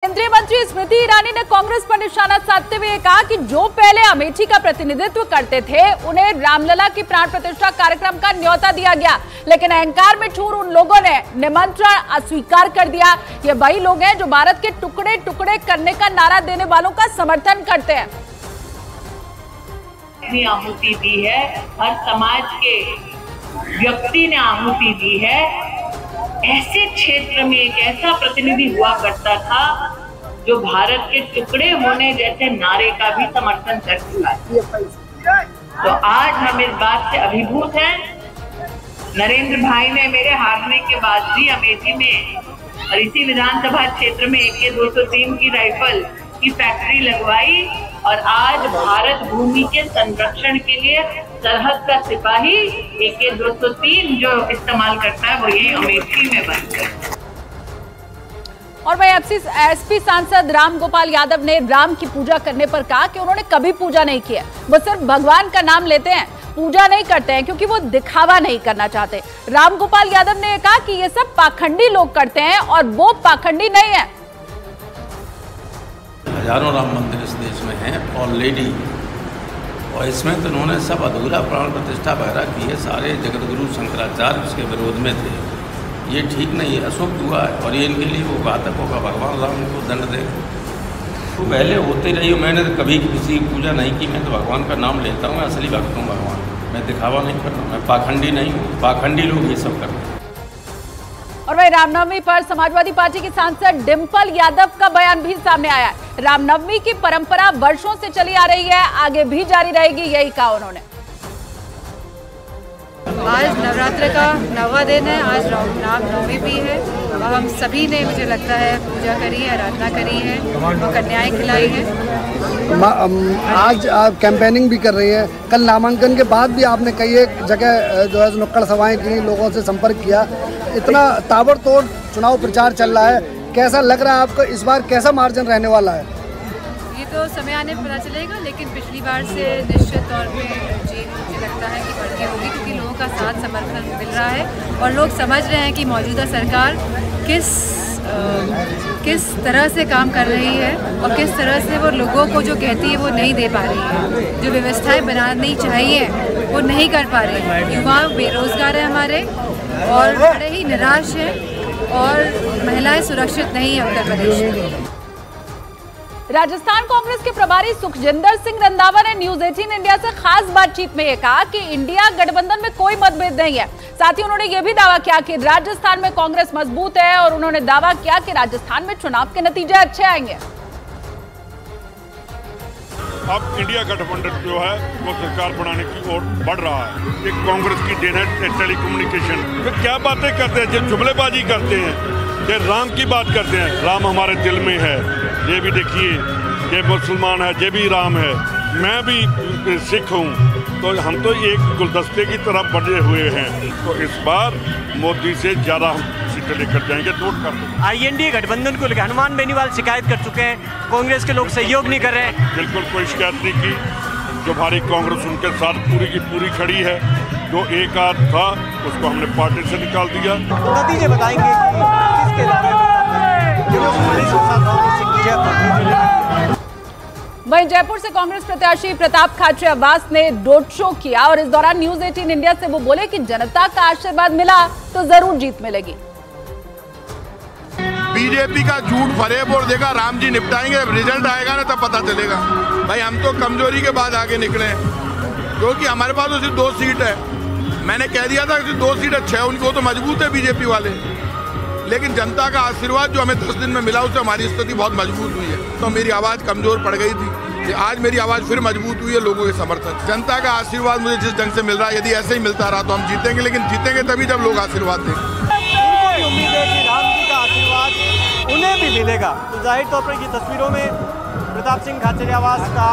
केंद्रीय मंत्री स्मृति ईरानी ने कांग्रेस पर निशाना साधते हुए कहा कि जो पहले अमेठी का प्रतिनिधित्व करते थे उन्हें रामलला की प्राण प्रतिष्ठा कार्यक्रम का न्योता दिया गया, लेकिन अहंकार में चूर उन लोगों ने निमंत्रण अस्वीकार कर दिया। ये वही लोग हैं जो भारत के टुकड़े टुकड़े करने का नारा देने वालों का समर्थन करते हैं। आहुति दी है, हर समाज के व्यक्ति ने आहुति दी है। ऐसे क्षेत्र में एक ऐसा प्रतिनिधि हुआ करता था जो भारत के टुकड़े होने जैसे नारे का भी समर्थन कर चुका है। तो आज हम इस बात से अभिभूत हैं। नरेंद्र भाई ने मेरे हारने के बाद भी अमेठी में और इसी विधानसभा क्षेत्र में AK-203 की राइफल की फैक्ट्री लगवाई और आज भारत भूमि के संरक्षण के लिए सरहद का सिपाही AK-203 जो इस्तेमाल करता है वो यही अमेठी में बनता है। और वही एसपी सांसद राम गोपाल यादव ने राम की पूजा करने पर कहा कि उन्होंने कभी पूजा नहीं की है, वो सिर्फ भगवान का नाम लेते हैं, पूजा नहीं करते हैं क्योंकि वो दिखावा नहीं करना चाहते। राम गोपाल यादव ने कहा कि ये सब पाखंडी लोग करते हैं और वो पाखंडी नहीं है। हजारों राम मंदिर इस देश में हैं ऑलरेडी, और इसमें तो उन्होंने सब अधूरा प्राण प्रतिष्ठा वगैरह की है। सारे जगतगुरु शंकराचार्य उसके विरोध में थे। ये ठीक नहीं है, अशुभ हुआ है और ये इनके लिए वो घातक होगा। भगवान राम को दंड दे। तो पहले होते रही, मैंने तो कभी किसी की पूजा नहीं की। मैं तो भगवान का नाम लेता हूँ, असली भक्त हूँ भगवान। मैं दिखावा नहीं करता, मैं पाखंडी नहीं हूँ। पाखंडी लोग ये सब करते हैं। और वही रामनवमी पर समाजवादी पार्टी की सांसद डिंपल यादव का बयान भी सामने आया है। रामनवमी की परंपरा वर्षों से चली आ रही है, आगे भी जारी रहेगी, यही कहा उन्होंने। आज नवरात्र का 9वां दिन है, आज रामनवमी भी है और हम सभी ने, मुझे लगता है, पूजा करी है, आराधना करी है और कन्याएं खिलाई है। आज आप कैंपेनिंग भी कर रही है। कल नामांकन के बाद भी आपने कई एक जगह जो है नुक्कड़ सभाएं की, लोगों से संपर्क किया। इतना ताबड़तोड़ चुनाव प्रचार चल रहा है, कैसा लग रहा है आपको? इस बार कैसा मार्जिन रहने वाला है? ये तो समय आने पर पता चलेगा, लेकिन पिछली बार से निश्चित तौर पे जीत मुझे लगता है कि बढ़ के होगी, क्योंकि लोगों का साथ समर्थन मिल रहा है और लोग समझ रहे हैं कि मौजूदा सरकार किस तरह से काम कर रही है और किस तरह से वो लोगों को जो कहती है वो नहीं दे पा रही है। जो व्यवस्थाएं बनानी चाहिए वो नहीं कर पा रही है। युवा बेरोजगार है हमारे और बड़े ही निराश हैं और महिलाएं सुरक्षित नहीं है उत्तर प्रदेश में। राजस्थान कांग्रेस के प्रभारी सुखजिंदर सिंह रंधावा ने न्यूज 18 इंडिया से खास बातचीत में यह कहा कि इंडिया गठबंधन में कोई मतभेद नहीं है। साथ ही उन्होंने यह भी दावा किया कि राजस्थान में कांग्रेस मजबूत है और उन्होंने दावा किया कि राजस्थान में चुनाव के नतीजे अच्छे आएंगे। अब इंडिया गठबंधन जो है वो सरकार बनाने की ओर बढ़ रहा है। ये कांग्रेस की देन है टेलीकम्युनिकेशन। वे क्या बातें करते हैं, जब जुमलेबाजी करते हैं, ये राम की बात करते हैं। राम हमारे दिल में है, ये भी देखिए, ये मुसलमान है, ये भी राम है, मैं भी सिख हूँ, तो हम तो एक गुलदस्ते की तरफ बढ़े हुए हैं। तो इस बार मोदी से ज़्यादा हम सीटें लेकर जाएंगे, नोट कर दो। INDA गठबंधन को लेकर हनुमान बेनीवाल शिकायत कर चुके हैं, कांग्रेस के लोग सहयोग नहीं कर रहे हैं। बिल्कुल कोई शिकायत नहीं की। जो हमारी कांग्रेस उनके साथ पूरी की पूरी खड़ी है। जो एक आध था उसको हमने पार्टी से निकाल दिया। नतीजे बताएंगे वहीं जयपुर से कांग्रेस प्रत्याशी प्रताप खाचरियावास ने रोड शो किया और इस दौरान न्यूज 18 इंडिया से वो बोले कि जनता का आशीर्वाद मिला तो जरूर जीत मिलेगी। बीजेपी का झूठ फरेब और देखा राम जी निपटाएंगे, रिजल्ट आएगा ना तब पता चलेगा। भाई हम तो कमजोरी के बाद आगे निकले, क्योंकि हमारे पास तो सिर्फ 2 सीट है। मैंने कह दिया था कि 2 सीट अच्छे है, उनको तो मजबूत है बीजेपी वाले, लेकिन जनता का आशीर्वाद जो हमें 10 दिन में मिला उससे हमारी स्थिति बहुत मजबूत हुई है। तो मेरी आवाज़ कमजोर पड़ गई थी, आज मेरी आवाज़ फिर मजबूत हुई है लोगों के समर्थन। जनता का आशीर्वाद मुझे जिस ढंग से मिल रहा है, यदि ऐसे ही मिलता रहा तो हम जीतेंगे, लेकिन जीतेंगे तभी जब लोग आशीर्वाद देंगे। उम्मीद है कि राम जी का आशीर्वाद उन्हें भी मिलेगा। तो जाहिर तौर पर ये तस्वीरों में प्रताप सिंह खाचरियावास का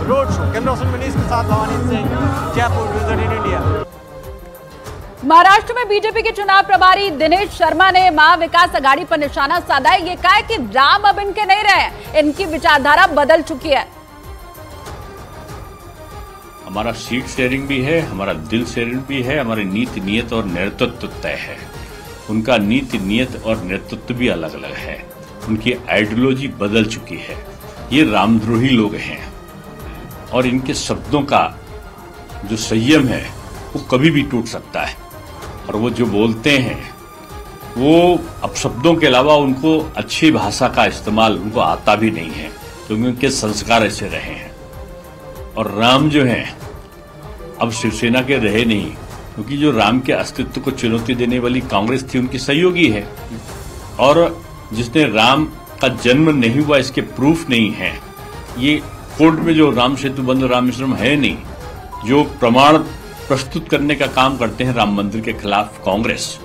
road show. Camera person Manish के साथ भवानी सिंह, जयपुर, न्यूज 18 इंडिया। महाराष्ट्र में बीजेपी के चुनाव प्रभारी दिनेश शर्मा ने महाविकास आघाड़ी पर निशाना साधा है। ये कहा कि राम अब इनके नहीं रहे, इनकी विचारधारा बदल चुकी है। हमारा सीट शेयरिंग भी है, हमारा दिल शेयरिंग भी है, हमारी नीति नियत और नेतृत्व तय है। उनका नीति नियत और नेतृत्व भी अलग अलग है। उनकी आइडियोलॉजी बदल चुकी है। ये रामद्रोही लोग हैं और इनके शब्दों का जो संयम है वो कभी भी टूट सकता है। और वो जो बोलते हैं वो अपशब्दों के अलावा उनको अच्छी भाषा का इस्तेमाल उनको आता भी नहीं है, क्योंकि उनके संस्कार ऐसे रहे हैं। और राम जो हैं अब शिवसेना के रहे नहीं, क्योंकि जो राम के अस्तित्व को चुनौती देने वाली कांग्रेस थी उनकी सहयोगी है, और जिसने राम का जन्म नहीं हुआ इसके प्रूफ नहीं है। ये कोर्ट में जो राम सेतु बंद रामेश्वरम है नहीं, जो प्रमाण प्रस्तुत करने का काम करते हैं राम मंदिर के खिलाफ कांग्रेस,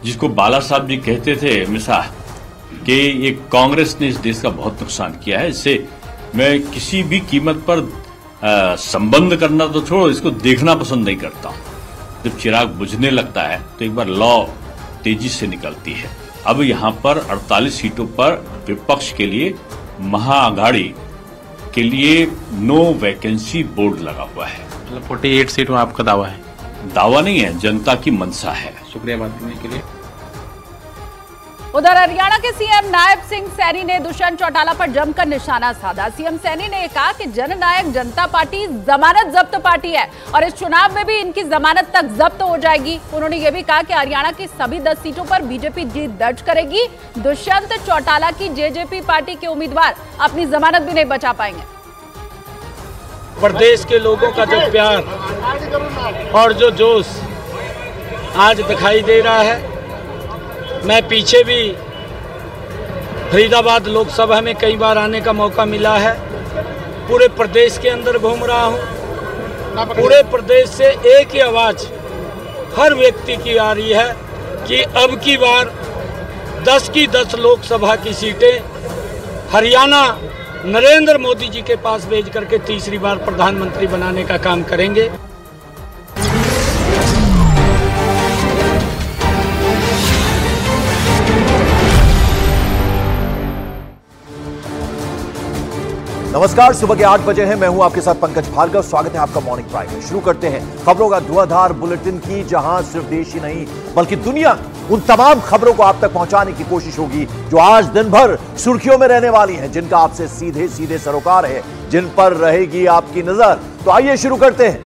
जिसको बाला साहब जी कहते थे हमेशा कि ये कांग्रेस ने इस देश का बहुत नुकसान किया है। इससे मैं किसी भी कीमत पर संबंध करना तो छोड़ो, इसको देखना पसंद नहीं करता हूं। जब चिराग बुझने लगता है तो एक बार लौ तेजी से निकलती है। अब यहाँ पर 48 सीटों पर विपक्ष के लिए महाअघाड़ी के लिए नो वैकेंसी बोर्ड लगा हुआ है। मतलब 48 सीट में आपका दावा है? दावा नहीं है, जनता की मंशा है। शुक्रिया बात करने के लिए। उधर हरियाणा के सीएम नायब सिंह सैनी ने दुष्यंत चौटाला पर जमकर निशाना साधा। सीएम सैनी ने कहा कि जननायक जनता पार्टी जमानत जब्त पार्टी है और इस चुनाव में भी इनकी जमानत तक जब्त हो जाएगी। उन्होंने ये भी कहा कि हरियाणा की सभी 10 सीटों पर बीजेपी जीत दर्ज करेगी। दुष्यंत चौटाला की जेजेपी पार्टी के उम्मीदवार अपनी जमानत भी नहीं बचा पाएंगे। प्रदेश के लोगों का जो प्यार और जो जोश आज दिखाई दे रहा है, मैं पीछे भी फरीदाबाद लोकसभा में कई बार आने का मौका मिला है। पूरे प्रदेश के अंदर घूम रहा हूँ। पूरे प्रदेश से एक ही आवाज़ हर व्यक्ति की आ रही है कि अब की बार 10 की 10 लोकसभा की सीटें हरियाणा नरेंद्र मोदी जी के पास भेज करके तीसरी बार प्रधानमंत्री बनाने का काम करेंगे। नमस्कार, सुबह के 8 बजे हैं। मैं हूं आपके साथ पंकज भार्गव। स्वागत है आपका मॉर्निंग प्राइम में। शुरू करते हैं खबरों का धुआंधार बुलेटिन की, जहां सिर्फ देश ही नहीं बल्कि दुनिया उन तमाम खबरों को आप तक पहुंचाने की कोशिश होगी जो आज दिन भर सुर्खियों में रहने वाली हैं, जिनका आपसे सीधे सीधे सरोकार है, जिन पर रहेगी आपकी नजर। तो आइए शुरू करते हैं।